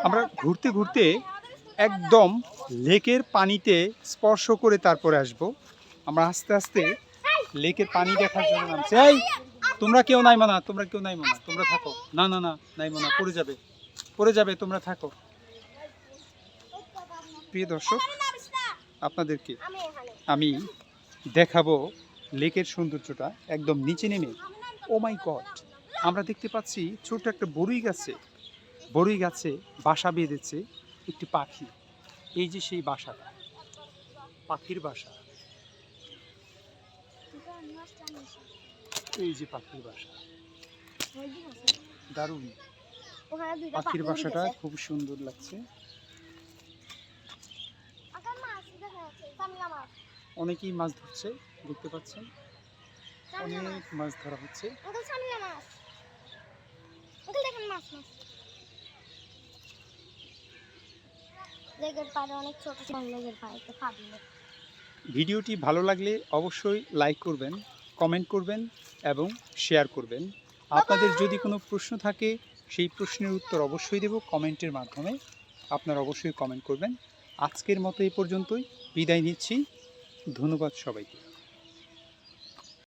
আমরা ঘুরতে ঘুরতে একদম লেকের পানিতে স্পর্শ করে তারপরে আসব। আমরা আস্তে আস্তে লেকের পানি দেখার জন্য নামছি। এই তোমরা কেউ নাইমো না, তোমরা কেউ নাইমো না, তোমরা থাকো। না না না, নাইমো না, পড়ে যাবে, পড়ে যাবে, তোমরা থাকো। প্রিয় দর্শক, আপনাদেরকে আমি দেখাবো লেকের সৌন্দর্যটা একদম নিচে নেমে। ও মাই গড, আমরা দেখতে পাচ্ছি ছোট একটা বড়ই গাছে বাসা বেঁধেছে একটি পাখি। এই যে সেই বাসাটা, পাখির বাসা। এই যে পাখির বাসা, দারুণ। পাখির বাসাটা খুব সুন্দর লাগছে। অনেকেই মাছ ধরছে, দেখতে পাচ্ছেন অনেক মাছ ধরা হচ্ছে। ভিডিওটি ভালো লাগলে অবশ্যই লাইক করবেন, কমেন্ট করবেন এবং শেয়ার করবেন। আপনাদের যদি কোনো প্রশ্ন থাকে সেই প্রশ্নের উত্তর অবশ্যই দেব কমেন্টের মাধ্যমে। আপনারা অবশ্যই কমেন্ট করবেন। আজকের মতো এই পর্যন্তই, বিদায় নিচ্ছি। ধন্যবাদ সবাইকে।